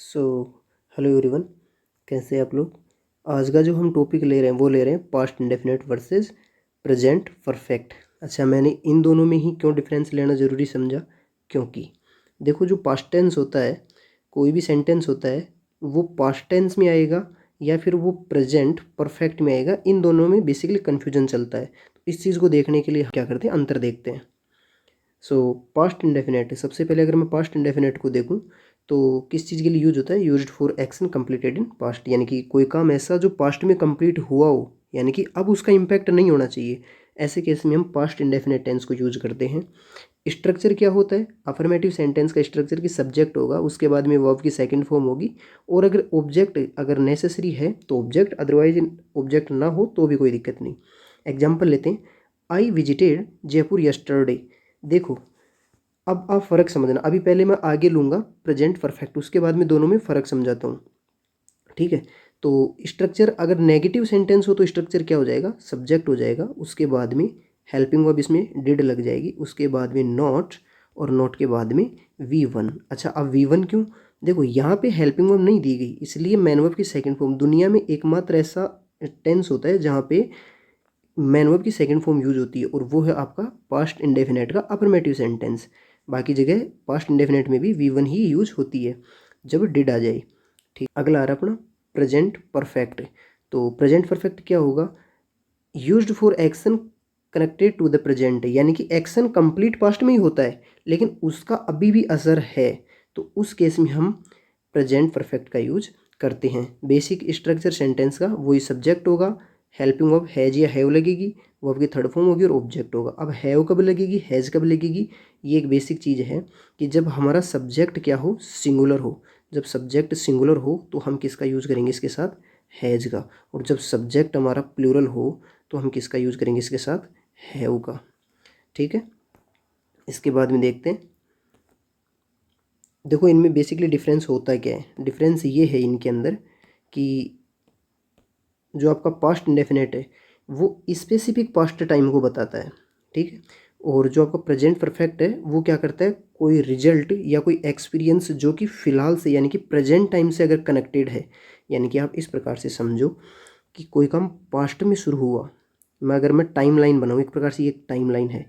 So hello everyone, कैसे हैं आप लोग। आज का जो हम टॉपिक ले रहे हैं वो ले रहे हैं past indefinite versus present perfect. अच्छा, मैंने इन दोनों में ही क्यों डिफरेंस लेना ज़रूरी समझा, क्योंकि देखो जो पास्ट टेंस होता है, कोई भी सेंटेंस होता है वो पास्ट टेंस में आएगा या फिर वो प्रेजेंट परफेक्ट में आएगा। इन दोनों में बेसिकली कन्फ्यूजन चलता है। तो इस चीज़ को देखने के लिए क्या करते हैं, अंतर देखते हैं। सो पास्ट इंडेफिनेट, सबसे पहले अगर मैं पास्ट इंडेफिनेट को देखूं तो किस चीज़ के लिए यूज होता है, used for action completed in past, यानी कि कोई काम ऐसा जो पास्ट में कंप्लीट हुआ हो, यानी कि अब उसका इम्पैक्ट नहीं होना चाहिए। ऐसे केस में हम पास्ट इंडेफिनेट टेंस को यूज करते हैं। स्ट्रक्चर क्या होता है, अफर्मेटिव सेंटेंस का स्ट्रक्चर की सब्जेक्ट होगा, उसके बाद में वर्ब की सेकंड फॉर्म होगी, और अगर ऑब्जेक्ट अगर नेसेसरी है तो ऑब्जेक्ट, अदरवाइज ऑब्जेक्ट ना हो तो भी कोई दिक्कत नहीं। एग्जाम्पल लेते हैं, आई विजिटेड जयपुर यस्टरडे। देखो अब आप फ़र्क समझना, अभी पहले मैं आगे लूँगा प्रेजेंट परफेक्ट, उसके बाद में दोनों में फ़र्क समझाता हूँ, ठीक है। तो स्ट्रक्चर अगर नेगेटिव सेंटेंस हो तो स्ट्रक्चर क्या हो जाएगा, सब्जेक्ट हो जाएगा, उसके बाद में हेल्पिंग वर्ब इसमें डिड लग जाएगी, उसके बाद में नॉट, और नॉट के बाद में V1। अच्छा, अब V1 क्यों, देखो यहाँ पे हेल्पिंग वर्ब नहीं दी गई, इसलिए मैन वर्ब की सेकंड फॉर्म, दुनिया में एकमात्र ऐसा टेंस होता है जहाँ पे मैन वर्ब की सेकंड फॉर्म यूज होती है, और वो है आपका पास्ट इंडेफिनेट का अफर्मेटिव सेंटेंस। बाकी जगह पास्ट इंडेफिनेट में भी V1 ही यूज होती है जब डिड आ जाए, ठीक। अगला आ रहा अपना प्रेजेंट परफेक्ट। तो प्रेजेंट परफेक्ट क्या होगा, used for action connected to the present, यानी कि एक्शन कंप्लीट पास्ट में ही होता है लेकिन उसका अभी भी असर है, तो उस केस में हम प्रेजेंट परफेक्ट का यूज करते हैं। बेसिक स्ट्रक्चर सेंटेंस का वही सब्जेक्ट होगा, हेल्पिंग वर्ब हैज या हैव लगेगी, वर्ब की थर्ड फॉर्म होगी, और ऑब्जेक्ट होगा। अब हैव कब लगेगी, हैज़ कब लगेगी, ये एक बेसिक चीज़ है कि जब हमारा सब्जेक्ट क्या हो, सिंगुलर हो। जब सब्जेक्ट सिंगुलर हो तो हम किसका यूज़ करेंगे इसके साथ, हैज़ का, और जब सब्जेक्ट हमारा प्लूरल हो तो हम किसका यूज़ करेंगे इसके साथ, हैव का, ठीक है। इसके बाद में देखते हैं, देखो इनमें बेसिकली डिफरेंस होता क्या है। डिफरेंस ये है इनके अंदर कि जो आपका पास्ट इंडेफिनेट है वो स्पेसिफिक पास्ट टाइम को बताता है, ठीक है, और जो आपका प्रेजेंट परफेक्ट है वो क्या करता है, कोई रिजल्ट या कोई एक्सपीरियंस जो कि फ़िलहाल से यानी कि प्रेजेंट टाइम से अगर कनेक्टेड है। यानी कि आप इस प्रकार से समझो कि कोई काम पास्ट में शुरू हुआ, मैं टाइम लाइन बनाऊँ, एक प्रकार से ये एक टाइम लाइन है,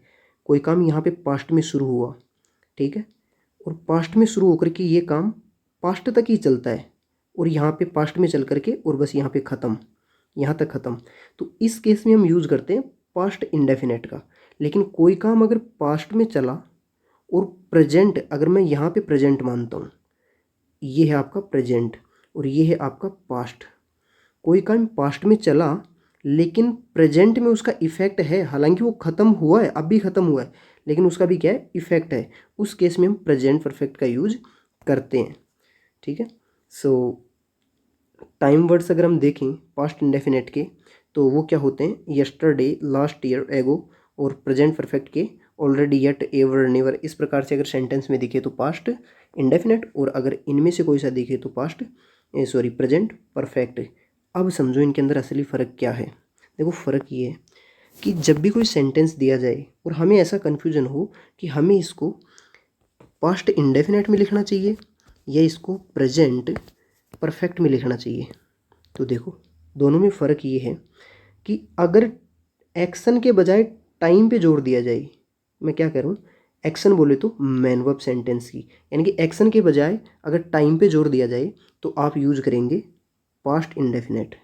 कोई काम यहाँ पे पास्ट में शुरू हुआ, ठीक है, और पास्ट में शुरू होकर के ये काम पास्ट तक ही चलता है, और यहाँ पे पास्ट में चल करके और बस यहाँ पे ख़त्म, यहाँ तक ख़त्म। तो इस केस में हम यूज़ करते हैं पास्ट इंडेफिनेट का। लेकिन कोई काम अगर पास्ट में चला और प्रेजेंट, अगर मैं यहाँ पे प्रेजेंट मानता हूँ, ये है आपका प्रेजेंट और ये है आपका पास्ट। कोई काम पास्ट में चला लेकिन प्रेजेंट में उसका इफेक्ट है, हालांकि वो ख़त्म हुआ है, अब भी ख़त्म हुआ है, लेकिन उसका भी क्या है, इफेक्ट है, उस केस में हम प्रेजेंट परफेक्ट का यूज करते हैं, ठीक है। सो टाइम वर्ड्स अगर हम देखें पास्ट इंडेफिनेट के तो वो क्या होते हैं, यस्टरडे, लास्ट ईयर, एगो, और प्रेजेंट परफेक्ट के ऑलरेडी, येट, एवर, नेवर। इस प्रकार से अगर सेंटेंस में दिखे तो पास्ट इंडेफिनेट, और अगर इनमें से कोई सा दिखे तो प्रेजेंट परफेक्ट। अब समझो इनके अंदर असली फ़र्क क्या है। देखो फ़र्क ये है कि जब भी कोई सेंटेंस दिया जाए और हमें ऐसा कन्फ्यूजन हो कि हमें इसको पास्ट इंडेफिनेट में लिखना चाहिए या इसको प्रेजेंट परफेक्ट में लिखना चाहिए, तो देखो दोनों में फ़र्क ये है कि अगर एक्शन के बजाय टाइम पे जोर दिया जाए, मैं क्या करूँ, एक्शन बोले तो मैन वर्ब सेंटेंस की, यानी कि एक्शन के बजाय अगर टाइम पे जोर दिया जाए तो आप यूज करेंगे पास्ट इंडेफिनेट,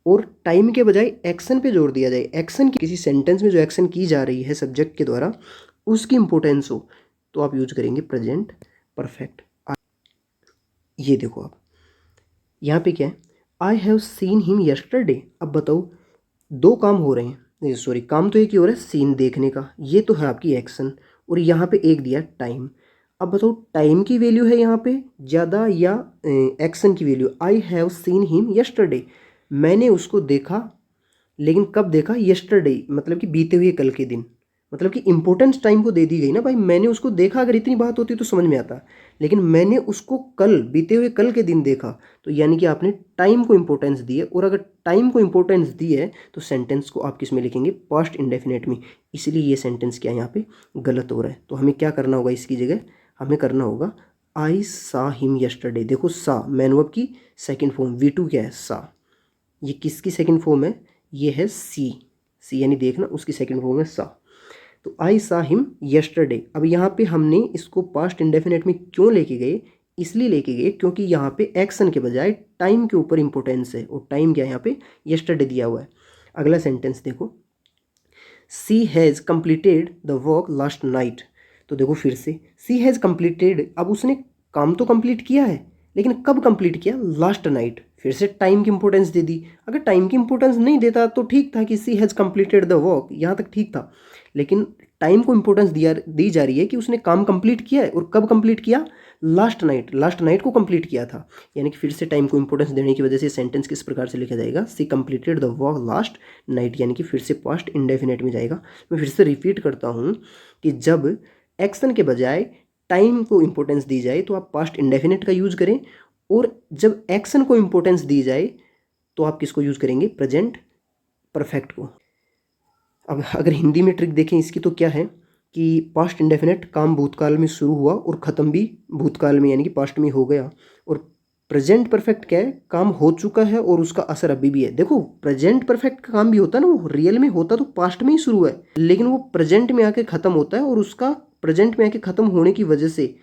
और टाइम के बजाय एक्शन पे जोर दिया जाए, एक्शन की किसी सेंटेंस में जो एक्शन की जा रही है सब्जेक्ट के द्वारा उसकी इंपॉर्टेंस हो तो आप यूज करेंगे प्रेजेंट परफेक्ट। ये देखो आप यहाँ पे क्या है, I have seen him yesterday. अब बताओ दो काम हो रहे हैं, सॉरी काम तो एक ही हो रहा है, सीन देखने का, ये तो है आपकी एक्शन, और यहाँ पे एक दिया टाइम। अब बताओ टाइम की वैल्यू है यहाँ पे ज़्यादा या एक्शन की value. I have seen him yesterday, मैंने उसको देखा, लेकिन कब देखा, यस्टरडे, मतलब कि बीते हुए कल के दिन, मतलब कि इंपॉर्टेंस टाइम को दे दी गई ना भाई। मैंने उसको देखा, अगर इतनी बात होती तो समझ में आता, लेकिन मैंने उसको कल, बीते हुए कल के दिन देखा, तो यानी कि आपने टाइम को इंपॉर्टेंस दी है, और अगर टाइम को इंपॉर्टेंस दी है तो सेंटेंस को आप किस में लिखेंगे, पास्ट इंडेफिनेट में। इसलिए ये सेंटेंस क्या यहाँ पे गलत हो रहा है। तो हमें क्या करना होगा, इसकी जगह हमें करना होगा आई सा हिम यस्टरडे। देखो सा मैन वर्ब की सेकंड फॉर्म, V2 क्या है, सा। ये किसकी सेकंड फॉर्म है, ये है सी यानी देखना उसकी सेकंड फॉर्म है सा। तो आई सा हिम यस्टरडे। अब यहाँ पे हमने इसको पास्ट इंडेफिनेट में क्यों लेके गए, इसलिए लेके गए क्योंकि यहाँ पे एक्शन के बजाय टाइम के ऊपर इंपॉर्टेंस है, और टाइम क्या है यहाँ पे, यस्टरडे दिया हुआ है। अगला सेंटेंस देखो, she has completed the work last night. तो देखो फिर से सी हैज़ कंप्लीटेड, अब उसने काम तो कंप्लीट किया है, लेकिन कब कंप्लीट किया, लास्ट नाइट। फिर से टाइम की इंपॉर्टेंस दे दी। अगर टाइम की इंपॉर्टेंस नहीं देता तो ठीक था कि she has completed the work, यहाँ तक ठीक था, लेकिन टाइम को इंपॉर्टेंस दी जा रही है कि उसने काम कंप्लीट किया है, और कब कंप्लीट किया, लास्ट नाइट को कंप्लीट किया था। यानी कि फिर से टाइम को इंपॉर्टेंस देने की वजह से सेंटेंस किस प्रकार से लिखा जाएगा, she completed the work last night, यानी कि फिर से पास्ट इंडेफिनेट में जाएगा। मैं फिर से रिपीट करता हूँ कि जब एक्शन के बजाय टाइम को इंपॉर्टेंस दी जाए तो आप पास्ट इंडेफिनेट का यूज करें, और जब एक्शन को इंपॉर्टेंस दी जाए तो आप किसको यूज करेंगे, प्रेजेंट परफेक्ट को। अब अगर हिंदी में ट्रिक देखें इसकी तो क्या है कि पास्ट इंडेफिनेट काम भूतकाल में शुरू हुआ और ख़त्म भी भूतकाल में यानी कि पास्ट में हो गया, और प्रेजेंट परफेक्ट क्या है, काम हो चुका है और उसका असर अभी भी है। देखो प्रेजेंट परफेक्ट का काम भी होता है ना, वो रियल में होता तो पास्ट में ही शुरू है, लेकिन वो प्रेजेंट में आके ख़त्म होता है, और उसका प्रेजेंट में आके ख़त्म होने की वजह से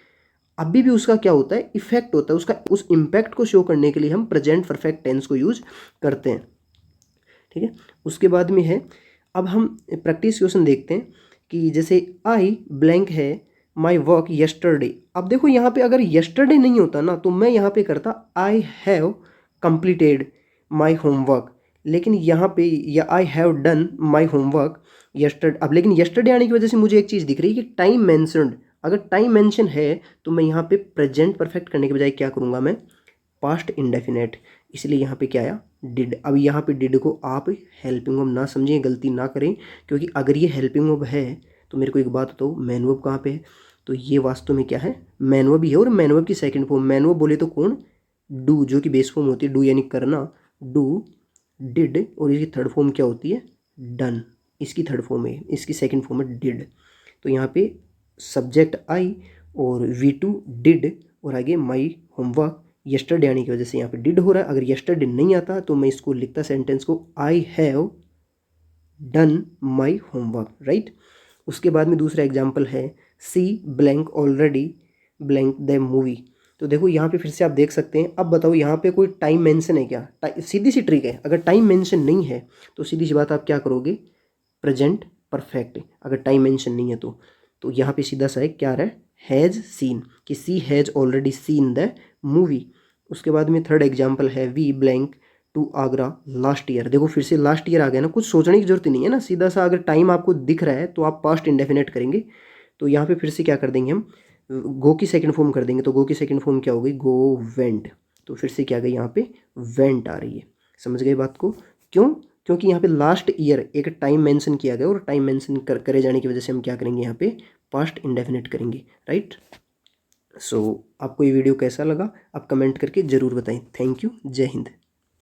अभी भी उसका क्या होता है, इफेक्ट होता है उसका। उस इम्पैक्ट को शो करने के लिए हम प्रेजेंट परफेक्ट टेंस को यूज करते हैं। ठीक है, उसके बाद में है, अब हम प्रैक्टिस क्वेश्चन देखते हैं कि जैसे आई ब्लैंक है माई वर्क यस्टरडे। अब देखो यहाँ पे अगर यस्टरडे नहीं होता ना तो मैं यहाँ पे करता I have completed my homework, लेकिन यहाँ पे या आई have done my homework yesterday. अब लेकिन यस्टरडे आने की वजह से मुझे एक चीज़ दिख रही है कि टाइम मैंशनड, अगर टाइम मेंशन है तो मैं यहाँ पे प्रेजेंट परफेक्ट करने के बजाय क्या करूँगा, मैं पास्ट इंडेफिनेट, इसलिए यहाँ पे क्या आया, डिड। अब यहाँ पे डिड को आप हेल्पिंग वर्ब ना समझें, गलती ना करें, क्योंकि अगर ये हेल्पिंग वर्ब है तो मेरे को एक बात बताओ मैन वर्ब कहाँ पे है, तो ये वास्तव में क्या है, मैन वर्ब ही है, और मैन वर्ब की सेकंड फॉर्म, मैन वर्ब बोले तो कौन, डू, जो कि बेस फॉर्म होती है डू यानी करना, डू, डिड, और इसकी थर्ड फॉर्म क्या होती है, डन। इसकी थर्ड फॉर्म है, इसकी सेकंड फॉर्म है डिड। तो यहाँ पे सब्जेक्ट आई और V2 डिड, और आगे माई होमवर्क यस्टरडे आने की वजह से यहाँ पे डिड हो रहा है। अगर यस्टरडे नहीं आता तो मैं इसको लिखता सेंटेंस को I have done my homework, right. उसके बाद में दूसरा एग्जाम्पल है she blank already blank the movie. तो देखो यहाँ पे फिर से आप देख सकते हैं। अब बताओ यहाँ पे कोई टाइम मेंशन है क्या, सीधी सी ट्रिक है, अगर टाइम मेंशन नहीं है तो सीधी सी बात आप क्या करोगे, प्रेजेंट परफेक्ट। अगर टाइम मेंशन नहीं है तो यहाँ पे सीधा सा है क्या रहा है, हैज़ सीन, कि she has already seen the movie. उसके बाद में थर्ड एग्जाम्पल है we blank to Agra last year. देखो फिर से लास्ट ईयर आ गया ना, कुछ सोचने की जरूरत नहीं है ना, सीधा सा अगर टाइम आपको दिख रहा है तो आप पास्ट इंडेफिनेट करेंगे। तो यहाँ पे फिर से क्या कर देंगे हम, गो की सेकंड फॉर्म कर देंगे। तो गो की सेकंड फॉर्म क्या हो गई, गो वेंट। तो फिर से क्या गई यहाँ पे, वेंट आ रही है। समझ गए बात को, क्यों, क्योंकि यहाँ पे लास्ट ईयर एक टाइम मेंशन किया गया, और टाइम मेंशन करे जाने की वजह से हम क्या करेंगे, यहाँ पे पास्ट इंडेफिनेट करेंगे, राइट। सो आपको ये वीडियो कैसा लगा आप कमेंट करके ज़रूर बताएं। थैंक यू, जय हिंद।